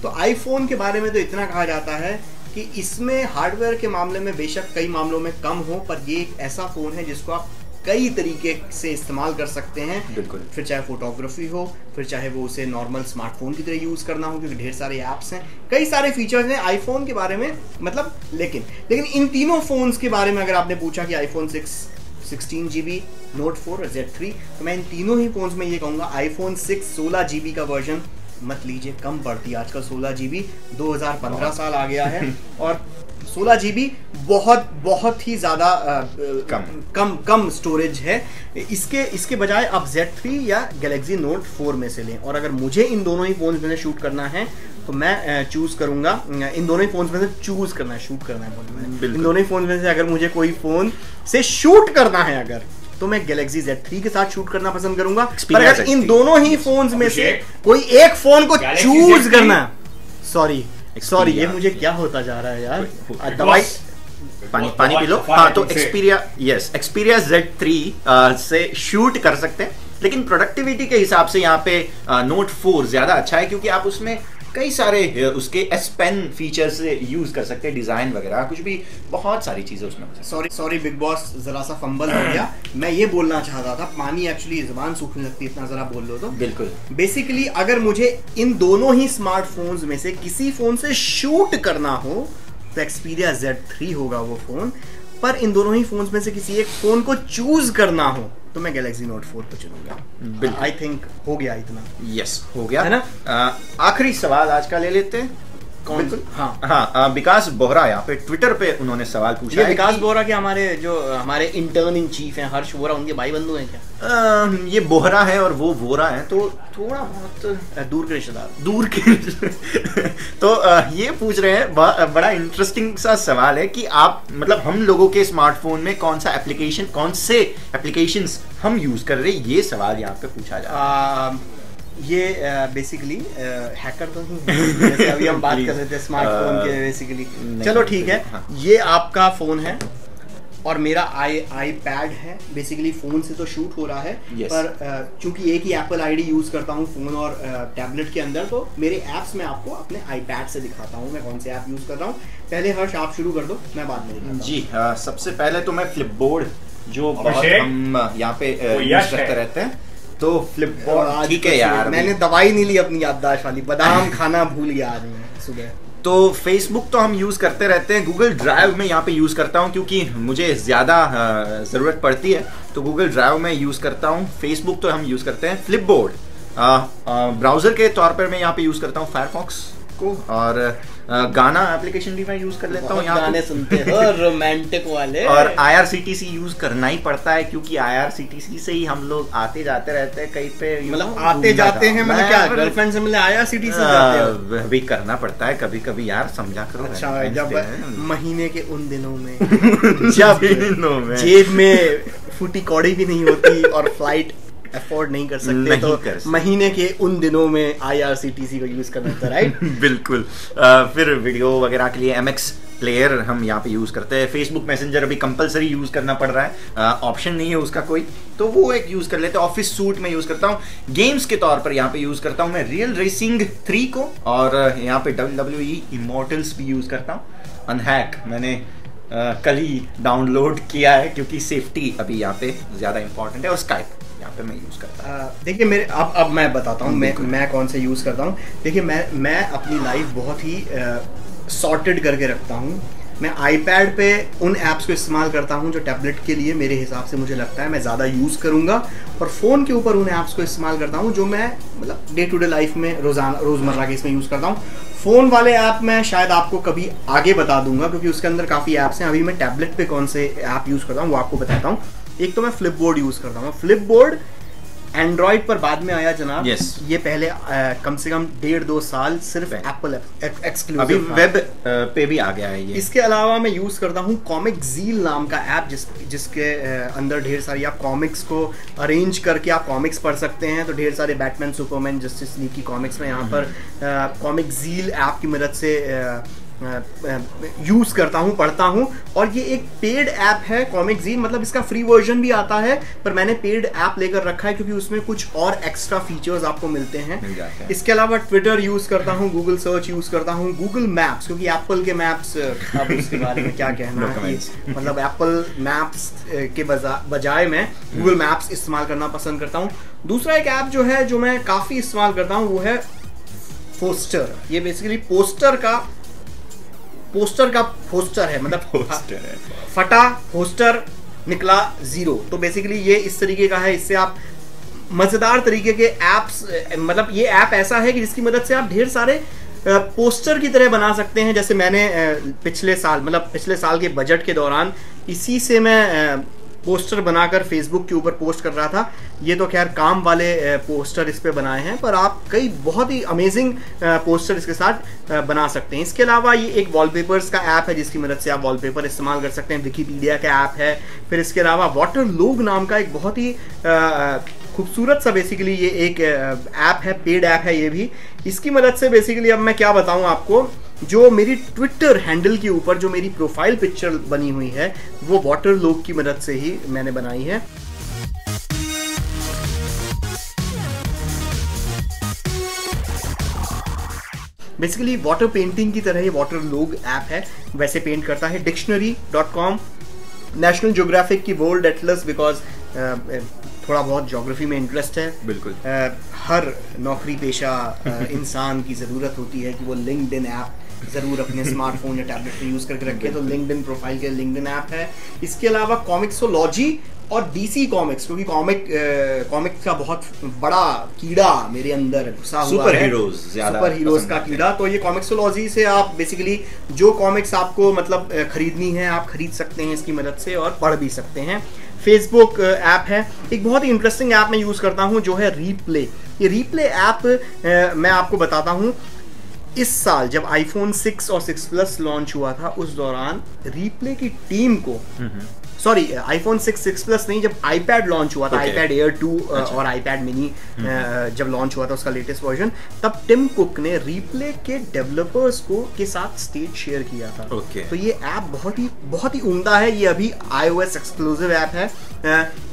तो iPhone के बारे में तो इतना कहा जाता है कि इसमें हार्डवेयर के मामले में बेशक कई मामलों में कम हो, पर ये एक ऐसा फोन है जिसको आप कई तरीके से इस्तेमाल कर सकते हैं। बिल्कुल, फिर चाहे फोटोग्राफी हो, फिर चाहे वो उसे नॉर्मल स्मार्टफोन की तरह यूज करना हो, क्योंकि ढेर सारे ऐप्स हैं, कई सारे फीचर्स हैं आईफोन के बारे में मतलब। लेकिन इन तीनों फोन्स के बारे में अगर आपने पूछा कि iPhone 6 16GB, Note 4 और Z3, तो मैं इन तीनों ही फोन्स में ये कहूँगा iPhone 6 16GB का वर्जन मत लीजिए, कम पड़ती है आजकल 16GB। 2015 साल आ गया है और 16GB बहुत ही ज्यादा कम स्टोरेज है। इसके बजाय आप Z3 या Galaxy Note 4 में से लें। और अगर मुझे इन दोनों ही फोन्स में से शूट करना है तो मैं चूज करूंगा, इन दोनों ही फोन्स में से चूज करना है, शूट करना है, इन दोनों ही फोन्स में से अगर मुझे कोई फोन से शूट करना है अगर, तो मैं Galaxy Z3 के साथ शूट करना पसंद करूंगा। पर अगर इन दोनों ही फोन्स में से कोई एक फोन को चूज करना है, सॉरी ये मुझे क्या होता जा रहा है यार, दवाई पानी पी लो। हाँ, तो Xperia Z3 से शूट कर सकते हैं, लेकिन प्रोडक्टिविटी के हिसाब से यहाँ पे Note 4 ज्यादा अच्छा है, क्योंकि आप उसमें कई सारे उसके S Pen फीचर से यूज कर सकते हैं, डिजाइन वगैरह कुछ भी, बहुत सारी चीजें उसमें हो सकती हैं। सॉरी बिग बॉस, जरा सा फंबल हो गया। मैं ये बोलना चाहता था, पानी एक्चुअली जुबान सूखने लगती है, इतना जरा बोल लो तो। बिल्कुल, बेसिकली अगर मुझे इन दोनों ही स्मार्टफोन्स में से किसी फोन से शूट करना हो तो Xperia Z3 होगा वो फोन। पर इन दोनों ही फोन्स में से किसी एक फोन को चूज करना हो तो मैं Galaxy Note 4 को चुनूंगा। आई थिंक हो गया इतना। यस, हो गया है ना। आखिरी सवाल आज का ले लेते हैं। कौन? हाँ, विकास बोहरा यहाँ पे ट्विटर पे उन्होंने सवाल पूछा है। विकास बोहरा के हमारे इंटर्न इन चीफ हैं हर्ष बोहरा, उनके भाई बंधु हैं क्या? ये बोहरा है और वो वोरा है, तो थोड़ा बहुत दूर के रिश्तेदार, दूर के तो ये पूछ रहे हैं, बड़ा इंटरेस्टिंग सा सवाल है कि आप मतलब हम लोगों के स्मार्टफोन में कौन से एप्लीकेशंस हम यूज कर रहे हैं, ये सवाल यहाँ पे पूछा जा रहा है। ये बेसिकली हैकर तो नहीं है, जैसे अभी हम बात कर रहे थे स्मार्टफोन के बेसिकली। चलो ठीक है, हाँ। ये आपका फोन है और मेरा iPad है। बेसिकली फोन से तो शूट हो रहा है, पर चूंकि एक ही एप्पल आईडी यूज करता हूँ फोन और टैबलेट के अंदर, तो मेरे ऐप्स में आपको अपने iPad से दिखाता हूँ मैं कौन से ऐप यूज कर रहा हूँ। पहले हर्ष आप शुरू कर दो, मैं बाद में दिखाता हूँ। जी, सबसे पहले तो मैं फ्लिपबोर्ड, जो बहुत हम यहाँ पे यूज करते रहते हैं, तो फ्लिपबोर्ड ठीक है यार। मैंने दवाई नहीं ली अपनी याददाश्त वाली, बादाम खाना भूल गया आज मैं सुबह। तो फेसबुक तो हम यूज़ करते रहते हैं, गूगल ड्राइव में यहाँ पे यूज़ करता हूँ क्योंकि मुझे ज़्यादा ज़रूरत पड़ती है, तो गूगल ड्राइव में यूज़ करता हूँ। फेसबुक तो हम यूज़ करते हैं। फ्लिपबोर्ड ब्राउज़र के तौर पर मैं यहाँ पे यूज़ करता हूँ फायरफॉक्स को, और गाना एप्लीकेशन भी मैं यूज़ कर लेता हूँ। गाने सुनते हो रोमांटिक वाले। और IRCTC यूज़ करना ही पड़ता है क्योंकि IRCTC से ही हम लोग आते जाते रहते हैं कहीं पे, मतलब आते जाते हैं, मतलब क्या गर्लफ्रेंड से मिलने IRCTC जाते हो? भी करना पड़ता है कभी कभी यार, समझा करो। अच्छा, जब महीने के उन दिनों में जब जेब में फूटी कौड़ी भी नहीं होती और फ्लाइट अफोर्ड नहीं कर सकते, तो महीने के उन दिनों में IRCTC को यूज करना था, राइट? बिल्कुल। फिर वीडियो वगैरह के लिए MX प्लेयर हम यहाँ पे यूज करते हैं। फेसबुक मैसेंजर अभी कंपलसरी यूज करना पड़ रहा है, ऑप्शन नहीं है उसका कोई, तो वो एक यूज कर लेते हैं। ऑफिस सूट में यूज करता हूँ। गेम्स के तौर पर यहाँ पे यूज करता हूँ मैं रियल रेसिंग 3 को, और यहाँ पे WWE इमॉर्टल्स भी यूज करता हूँ। अनहैक मैंने कल ही डाउनलोड किया है क्योंकि सेफ्टी अभी यहाँ पे ज्यादा इंपॉर्टेंट है, और स्काइप यहाँ पे मैं यूज करता हूँ। देखिए मेरे अब मैं बताता हूँ मैं कौन से यूज करता हूँ। देखिए मैं अपनी लाइफ बहुत ही सॉर्टेड करके रखता हूँ। मैं iPad पे उन ऐप्स को इस्तेमाल करता हूँ जो टैबलेट के लिए मेरे हिसाब से मुझे लगता है मैं ज़्यादा यूज़ करूँगा, और फ़ोन के ऊपर उन ऐप्स को इस्तेमाल करता हूँ जो मैं मतलब डे टू डे लाइफ में रोज़मर्रा के इसमें यूज़ करता हूँ। फ़ोन वाले ऐप मैं शायद आपको कभी आगे बता दूंगा क्योंकि उसके अंदर काफ़ी ऐप्स हैं। अभी मैं टैबलेट पे कौन से ऐप यूज़ करता हूँ वो आपको बताता हूँ। एक तो मैं फ्लिपबोर्ड यूज़ करता हूँ। फ्लिपबोर्ड एंड्रॉइड पर बाद में आया जनाब। yes. ये पहले कम से कम 1.5-2 साल सिर्फ एप्पल एक्सक्लूसिव, अभी वेब पे भी आ गया है ये। इसके अलावा मैं यूज करता हूँ कॉमिकजील नाम का ऐप जिसके अंदर ढेर सारी आप कॉमिक्स को अरेंज करके आप कॉमिक्स पढ़ सकते हैं। तो ढेर सारे बैटमैन, सुपरमैन, जस्टिस लीग की कॉमिक्स में यहाँ पर कॉमिकजील ऐप की मदद से यूज करता हूँ, पढ़ता हूँ। और ये एक पेड ऐप है कॉमिकजील, मतलब इसका फ्री वर्जन भी आता है, पर मैंने पेड ऐप लेकर रखा है क्योंकि उसमें कुछ और एक्स्ट्रा फीचर्स आपको मिलते हैं। इसके अलावा ट्विटर यूज करता हूँ, गूगल सर्च यूज करता हूँ, गूगल मैप्स, क्योंकि एप्पल के मैप्स अब उसके बारे में क्या कहना है, मतलब एप्पल मैप्स के बजाय मैं गूगल मैप्स इस्तेमाल करना पसंद करता हूँ। दूसरा एक ऐप जो है जो मैं काफी इस्तेमाल करता हूँ वो है पोस्टर। ये बेसिकली पोस्टर का पोस्टर है, मतलब पोस्टर है, फटा पोस्टर निकला जीरो। तो बेसिकली ये इस तरीके का है, इससे आप मजेदार तरीके के एप्स, मतलब ये ऐप ऐसा है कि जिसकी मदद से आप ढेर सारे पोस्टर की तरह बना सकते हैं। जैसे मैंने पिछले साल के बजट के दौरान इसी से मैं पोस्टर बनाकर फेसबुक के ऊपर पोस्ट कर रहा था। ये तो खैर काम वाले पोस्टर इस पे बनाए हैं, पर आप कई बहुत ही अमेजिंग पोस्टर इसके साथ बना सकते हैं। इसके अलावा ये एक वॉलपेपर्स का ऐप है जिसकी मदद से आप वॉलपेपर इस्तेमाल कर सकते हैं। विकिपीडिया का ऐप है। फिर इसके अलावा वाटरलूग नाम का एक बहुत ही खूबसूरत सा बेसिकली ये एक ऐप है, पेड ऐप है ये भी। इसकी मदद से बेसिकली अब मैं क्या बताऊं आपको, जो मेरी ट्विटर हैंडल के ऊपर जो मेरी प्रोफाइल पिक्चर बनी हुई है वो वाटरलूग की मदद से ही मैंने बनाई है। बेसिकली वाटर पेंटिंग की तरह ये वाटरलूग ऐप है, वैसे पेंट करता है। dictionary.com, नेशनल ज्योग्राफिक की वर्ल्ड एटलस, बिकॉज थोड़ा बहुत ज्योग्राफी में इंटरेस्ट है। बिल्कुल हर नौकरी पेशा इंसान की ज़रूरत होती है कि वो लिंक्डइन ऐप ज़रूर अपने स्मार्टफोन या टैबलेट पे यूज़ करके रखे, तो लिंक्डइन प्रोफाइल के लिंक्डइन ऐप है। इसके अलावा कॉमिक्सोलॉजी और DC कॉमिक्स, क्योंकि कॉमिक्स का बहुत बड़ा कीड़ा मेरे अंदर घुसा हुआ है, सुपर हीरोज का कीड़ा। तो ये कॉमिक्सोलॉजी से आप बेसिकली जो कॉमिक्स आपको मतलब खरीदनी है आप खरीद सकते हैं इसकी मदद से, और पढ़ भी सकते हैं। फेसबुक ऐप है, एक बहुत ही इंटरेस्टिंग ऐप मैं यूज़ करता हूँ जो है रीप्ले। ये रीप्ले ऐप मैं आपको बताता हूँ, इस साल जब iPhone 6 और 6 Plus लॉन्च हुआ था उस दौरान रीप्ले की टीम को, सॉरी iPhone 6 Plus नहीं, जब iPad लॉन्च हुआ था, iPad Air 2 और iPad mini जब लॉन्च हुआ था उसका लेटेस्ट वर्जन, तब टिम कुक ने रीप्ले के डेवलपर्स को के साथ स्टेज शेयर किया था। तो ये ऐप बहुत ही उम्दा है। ये अभी iOS एक्सक्लूसिव ऐप है।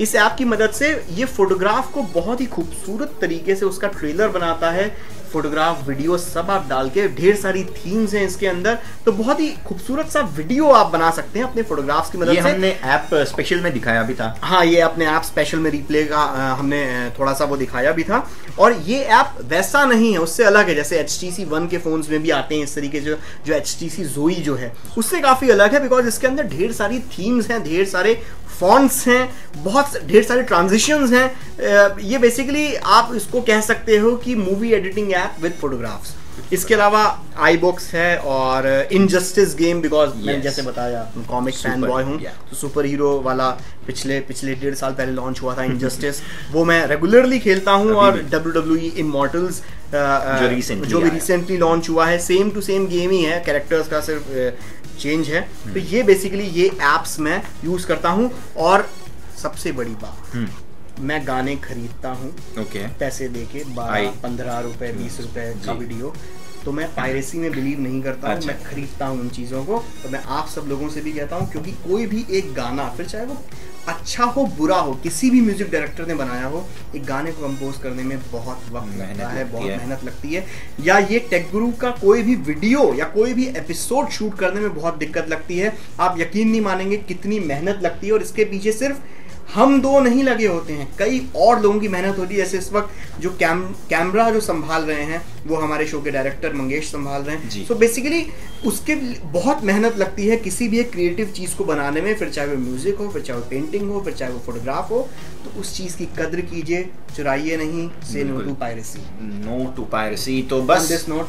इस ऐप की मदद से ये फोटोग्राफ को बहुत ही खूबसूरत तरीके से उसका ट्रेलर बनाता है फोटोग्राफ, वीडियो सब आप डाल के, ढेर सारी थीम्स हैं इसके अंदर, तो बहुत ही खूबसूरत सा वीडियो आप बना सकते हैं अपने फोटोग्राफ्स की मदद से। ये हमने ऐप स्पेशल में दिखाया भी था। हाँ, ये अपने ऐप स्पेशल में रिप्ले का हमने थोड़ा सा वो दिखाया भी था। और ये ऐप वैसा नहीं है, उससे अलग है। जैसे HTC One के फोन्स में भी आते हैं इस तरीके जो HTC Zoe जो है, उससे काफ़ी अलग है, बिकॉज इसके अंदर ढेर सारी थीम्स हैं, ढेर सारे फॉन्ट्स हैं, बहुत ढेर सारे ट्रांजिशंस हैं। ये बेसिकली आप इसको कह सकते हो कि movie editing app with photographs. इसके अलावा iBooks है और इनजस्टिस गेम, बिकॉज मैंने जैसे बताया कॉमिक फैन बॉय हूँ, तो सुपर हीरो वाला पिछले 1.5 साल पहले लॉन्च हुआ था इनजस्टिस, वो मैं रेगुलरली खेलता हूँ। और WWE Immortals जो भी रिसेंटली लॉन्च हुआ है, सेम टू सेम गेम ही है, कैरेक्टर्स का सिर्फ चेंज है। तो ये बेसिकली ये एप्स मैं यूज करता हूँ। और सबसे बड़ी बात, मैं गाने खरीदता हूँ पैसे देके, 12-15 रुपए 20 रुपए का वीडियो, तो मैं पायरेसी में बिलीव नहीं करता हूँ। मैं खरीदता हूँ उन चीज़ों को। तो मैं आप सब लोगों से भी कहता हूँ, क्योंकि कोई भी एक गाना, फिर चाहे वो अच्छा हो बुरा हो, किसी भी म्यूजिक डायरेक्टर ने बनाया हो, एक गाने को कंपोज करने में बहुत वक्त लगता है, बहुत मेहनत लगती है। या ये टेक गुरु का कोई भी वीडियो या कोई भी एपिसोड शूट करने में बहुत दिक्कत लगती है। आप यकीन नहीं मानेंगे कितनी मेहनत लगती है। और इसके पीछे सिर्फ हम दो नहीं लगे होते हैं, कई और लोगों की मेहनत होती है। जैसे इस वक्त जो कैमरा जो संभाल रहे हैं वो हमारे शो के डायरेक्टर मंगेश संभाल रहे हैं। सो बेसिकली उसके बहुत मेहनत लगती है किसी भी एक क्रिएटिव चीज़ को बनाने में, फिर चाहे वो म्यूजिक हो, फिर चाहे वो पेंटिंग हो, फिर चाहे वो फोटोग्राफ हो। तो उस चीज़ की कद्र कीजिए, चुराइए नहीं। Say no to piracy, no to piracy. तो बस दिस नोट,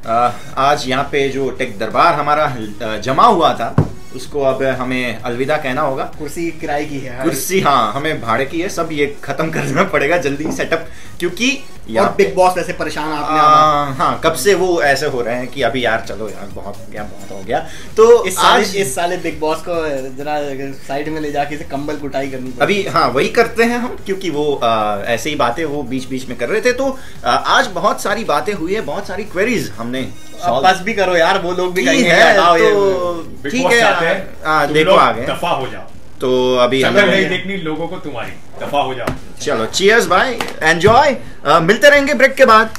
आज यहाँ पे जो टेक दरबार हमारा जमा हुआ था, उसको अब हमें अलविदा कहना होगा। कुर्सी किराए की है, कुर्सी हाँ हमें भाड़े की है, सब ये खत्म करना पड़ेगा जल्दी सेटअप, क्योंकि और बिग बॉस वैसे परेशान आपने हाँ कब से वो ऐसे हो रहे हैं कि अभी यार चलो यार बहुत हो गया। तो इस साले बिग बॉस को जरा साइड में ले जाके से कंबल कुटाई करनी पड़ी। अभी हाँ वही करते हैं हम, क्योंकि वो ऐसे ही बातें वो बीच बीच में कर रहे थे। तो आज बहुत सारी बातें हुई है, बहुत सारी क्वेरीज हमने बस भी करो यार, वो लोग भी कहेंगे तो ठीक है, देखो आगे दफा हो जाओ। तो अभी हमें नहीं देखनी लोगों को, तुम्हारी दफा हो जाओ। चलो चीयर्स भाई, एंजॉय। मिलते रहेंगे ब्रेक के बाद।